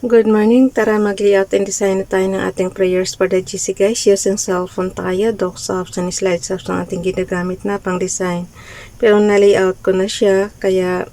Good morning! Tara mag-layout and design na tayo ng ating prayers for the GC guys. Using cellphone tayo, docs apps and slides apps ang ating ginagamit na pang design. Pero na-layout ko na siya, kaya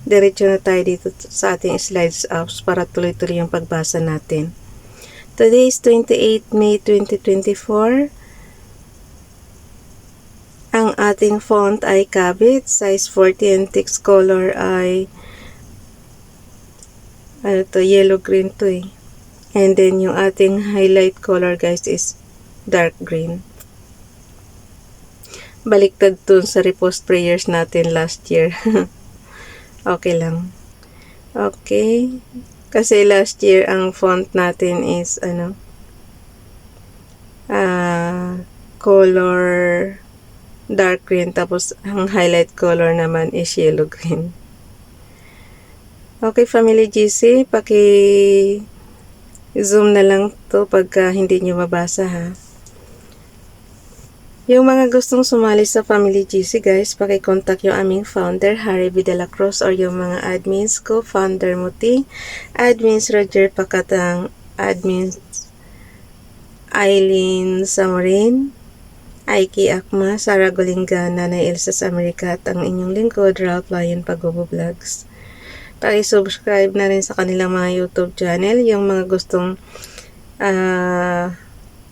diretso na tayo dito sa ating slides apps para tuloy-tuloy yung pagbasa natin. Today is 28 May 2024. Ang ating font ay Cabit, size 40 and text color ay yellow green to eh. And then yung ating highlight color guys is dark green. Baliktad dun sa repost prayers natin last year. Okay lang. Okay. Kasi last year ang font natin is color dark green, tapos ang highlight color naman is yellow green. Okay, Family GC, paki-zoom na lang to pagka hindi nyo mabasa ha. Yung mga gustong sumali sa Family GC guys, paki-contact yung aming founder, Harry B. De La Cruz, or yung mga admins ko, founder Muti, admins Roger Pakatang, admins Eileen Samorin, Aiki Akma, Sarah Golinga, Nanay Elsa sa Amerika, at ang inyong lingkod, Ralph Lion Pagobo Vlogs. Paki-subscribe na rin sa kanilang mga YouTube channel. Yung mga gustong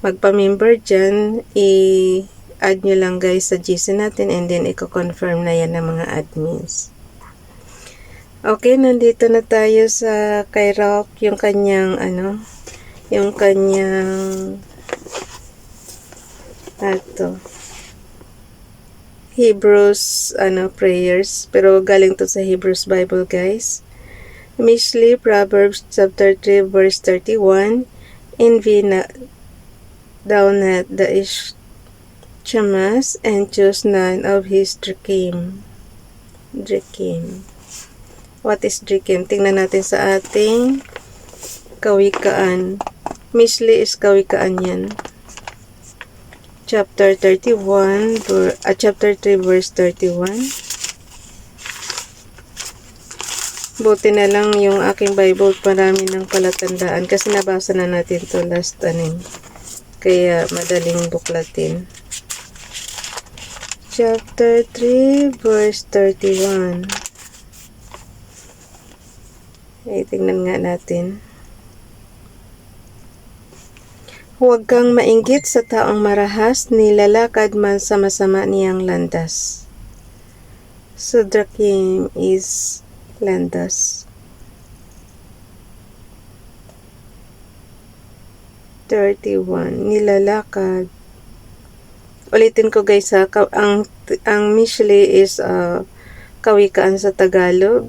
magpa-member dyan, i-add nyo lang guys sa GC natin, and then i-confirm na yan ng mga admins. Okay, nandito na tayo sa kay Ralph, yung kanyang Hebrews prayers, pero galing to sa Hebrews Bible guys. Mishli, Proverbs chapter 3 verse 31. Envy thou not the Ishchamas, and choose none of his Drekim. What is Drekim? Tingnan natin sa ating kawikaan. Mishli is kawikaan yan. Chapter 31, chapter 3 verse 31. Buti na lang yung aking Bible, marami ng palatandaan kasi nabasa na natin to last kaya madaling buklatin. Chapter 3 verse 31. Tingnan nga natin. Huwag kang mainggit sa taong marahas, nilalakad man sa masama niyang landas. So Drekim is landas. 31. Nilalakad. Ulitin ko guys ha, ang Mishli is kawikaan sa Tagalog.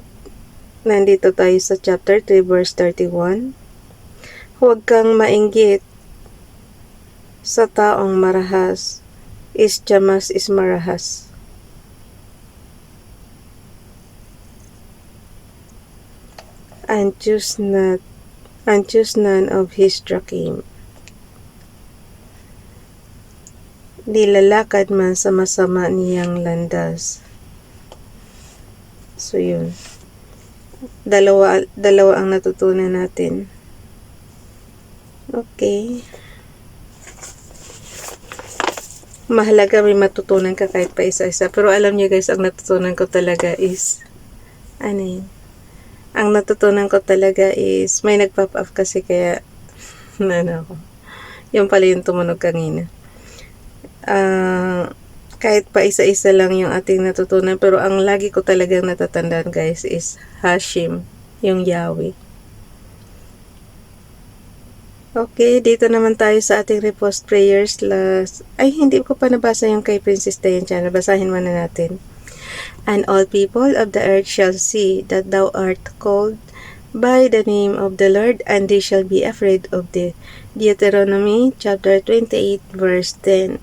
Nandito tayo sa chapter 3 verse 31. Huwag kang mainggit sa taong marahas. Ishchamas is marahas. And choose none of his Drekim. Nilalakad man sa masama niyang landas. So yun. Dalawa ang natutunan natin. Okay. Mahalaga may matutunan ka kahit pa isa-isa. Pero alam niyo guys, ang natutunan ko talaga is Ang natutunan ko talaga is may nag-pop up kasi, kaya ako. Yung pala yung tumunog kanina. Kahit pa isa-isa lang yung ating natutunan, pero ang lagi ko talagang natatandaan guys is Hashim, yung Yahweh. Okay, dito naman tayo sa ating repost prayers hindi ko pa nabasa yung kay Princess Dayan channel. Basahin muna natin. And all people of the earth shall see that thou art called by the name of the Lord, and they shall be afraid of thee. Deuteronomy chapter 28 verse 10.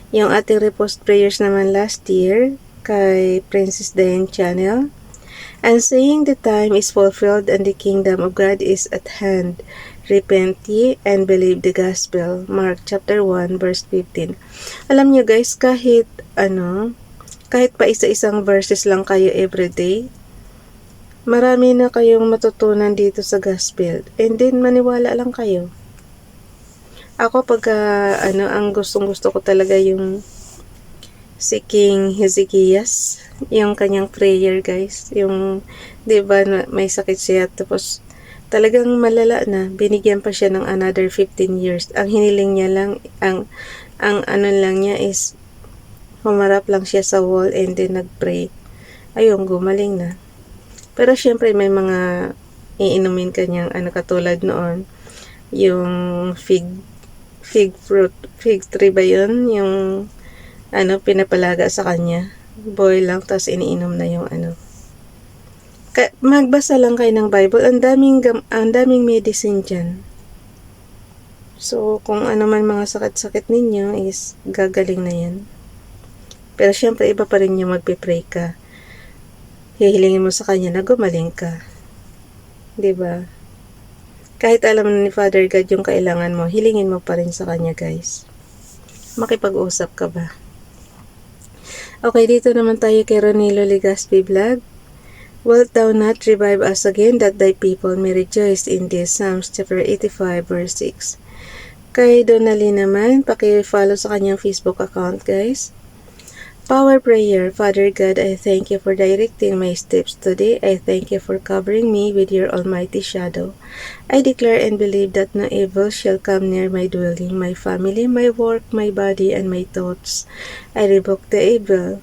Yung ating repost prayers naman last year kay Princess Dayan channel. And saying the time is fulfilled and the kingdom of God is at hand. Repent ye and believe the gospel. Mark chapter 1 verse 15. Alam niyo guys, kahit pa isa-isang verses lang kayo everyday, marami na kayong matutunan dito sa gospel. And then, maniwala lang kayo. Ako ang gustong-gusto ko talaga yung si King Hezekias, yung kanyang prayer, guys. Yung, di ba, may sakit siya, tapos talagang malala na, binigyan pa siya ng another 15 years. Ang hiniling niya lang, ang ano lang niya is, humarap lang siya sa wall and then nagpray. Ayun, gumaling na. Pero syempre, may mga iinumin kanyang, katulad noon, yung fig tree ba yun? Yung, pinapalaga sa kanya. Boil lang, tapos iniinom na yung magbasa lang kayo ng Bible. Ang daming medicine dyan. So, kung ano man mga sakit-sakit ninyo is gagaling na yan. Pero syempre, iba pa rin yung magpipray ka. Hihilingin mo sa kanya na gumaling ka. 'Di ba? Kahit alam ni Father God yung kailangan mo, hilingin mo pa rin sa kanya, guys. Makipag-usap ka ba? Okay, dito naman tayo kay Ronilo Legaspi Vlog. Wilt thou not revive us again, that thy people may rejoice in this? Psalms chapter 85 verse 6. Kay Donali naman, paki-follow sa kanyang Facebook account, guys. Power prayer. Father God, I thank you for directing my steps today. I thank you for covering me with your almighty shadow. I declare and believe that no evil shall come near my dwelling, my family, my work, my body, and my thoughts. I revoke the evil.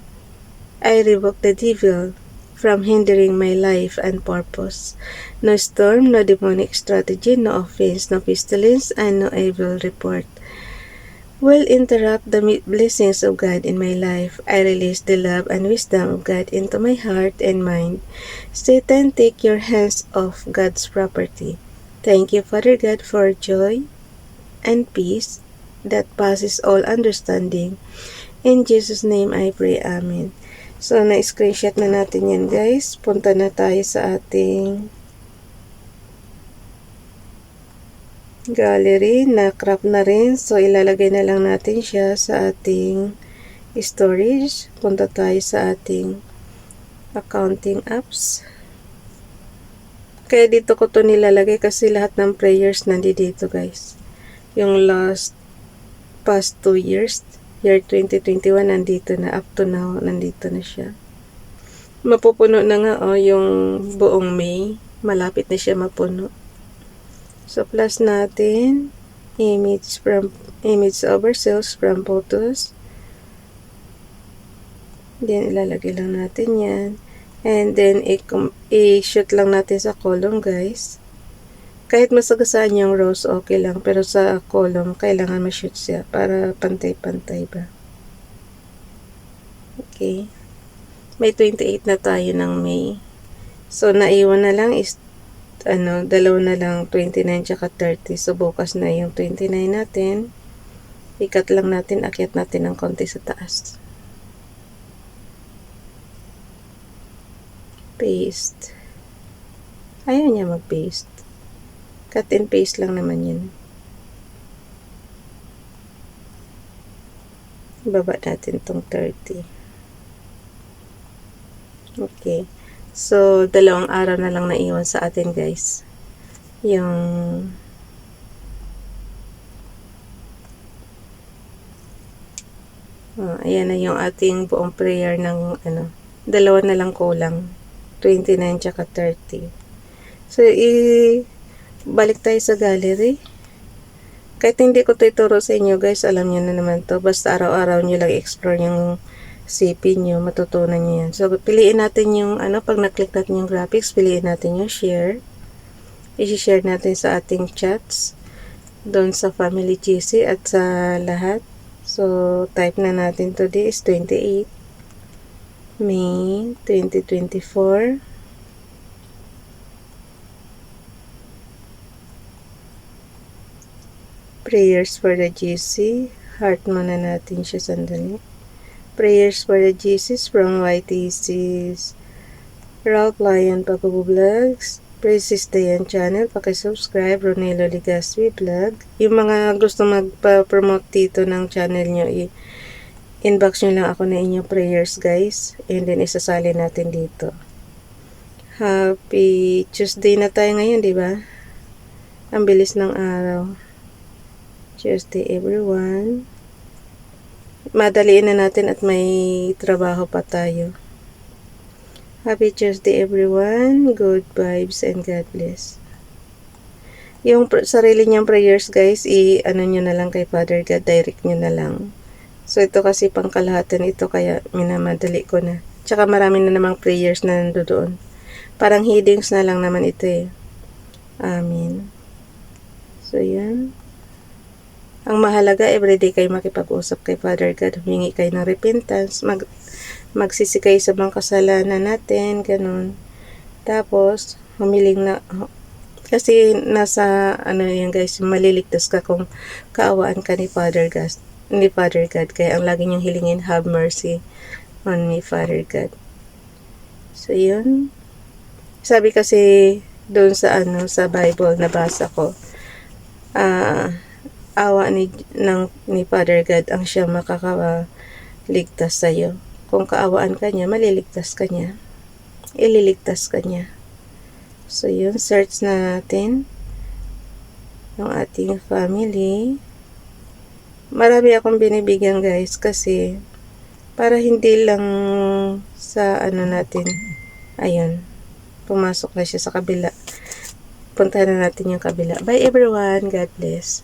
I revoke the devil from hindering my life and purpose. No storm, no demonic strategy, no offense, no pestilence, and no evil report will interrupt the blessings of God in my life. I release the love and wisdom of God into my heart and mind. Satan, take your hands off God's property. Thank you, Father God, for joy and peace that passes all understanding. In Jesus' name I pray, Amen. So, na-screenshot na natin yan, guys. Punta na tayo sa ating gallery, na crop na rin. So, ilalagay na lang natin siya sa ating storage. Punta tayo sa ating accounting apps. Kaya dito ko to nilalagay kasi lahat ng prayers nandito, guys. Yung past 2 years, year 2021, nandito na. Up to now, nandito na siya. Mapupuno na nga, yung buong May. Malapit na siya mapuno. So, plus natin, image of ourselves from photos. Then, ilalagay lang natin yan. And then, i-shoot lang natin sa column, guys. Kahit masagasaan yung rows, okay lang. Pero sa column, kailangan ma-shoot siya para pantay-pantay ba. Okay. May 28 na tayo ng May. So, naiwan na lang is dalawa na lang, 29 tsaka 30. So, bukas na yung 29 natin. Ikat lang natin, akyat natin ng konti sa taas. Paste. Ayaw niya mag-paste. Cut and paste lang naman yun. Ibaba natin tong 30. Okay. So, 2 araw na lang naiwan sa atin, guys. Yung ayan na yung ating buong prayer ng 2 na lang kulang. 29 tsaka 30. So, balik tayo sa gallery. Kahit hindi ko ito ituro sa inyo, guys, alam niyo na naman to. Basta araw-araw nyo lang explore yung CP nyo, matutunan nyo yan. So, piliin natin yung, pag na-click natin yung graphics, piliin natin yung share. I-share natin sa ating chats, doon sa Family GC at sa lahat. So, type na natin today is 28 May 2024. Prayers for the GC. Heart muna natin siya sandali. Prayers for the GCs from YTC's Ralph Lion Pakubu Vlogs, Princess Dayan Channel, pakisubscribe, Ronilo Legaspi Vlog. Yung mga gusto magpa-promote dito ng channel nyo, inbox nyo lang ako na inyong prayers, guys, and then isasali natin dito. Happy Tuesday na tayo ngayon, di ba? Ang bilis ng araw. Tuesday, everyone. Madaliin na natin at may trabaho pa tayo. Happy Tuesday, everyone. Good vibes and God bless. Yung sarili niyang prayers, guys, ano nyo na lang kay Father God, direct nyo na lang. So, ito kasi pangkalahatan ito, kaya minamadali ko na. Tsaka marami na namang prayers na nandoon. Parang headings na lang naman ito eh. Amen. So, yan. Ang mahalaga, everyday kayo makipag-usap kay Father God. Humingi kayo ng repentance. Magsisikay sa mga kasalanan natin. Ganun. Tapos, humiling na. Kasi nasa, ano yan guys, maliligtas ka kung kaawaan ka ni Father God. Kaya ang lagi niyong hilingin, have mercy on me, Father God. So, yun. Sabi kasi doon sa sa Bible nabasa ko, awa ni Father God ang siya makakaligtas sa iyo. Kung kaawaan ka niya, maliligtas ka niya. Ililigtas ka niya. So yun, search na natin yung ating family. Marami akong binibigyan guys kasi para hindi lang sa natin. Ayun. Pumasok na siya sa kabila. Punta na natin yung kabila. Bye everyone. God bless.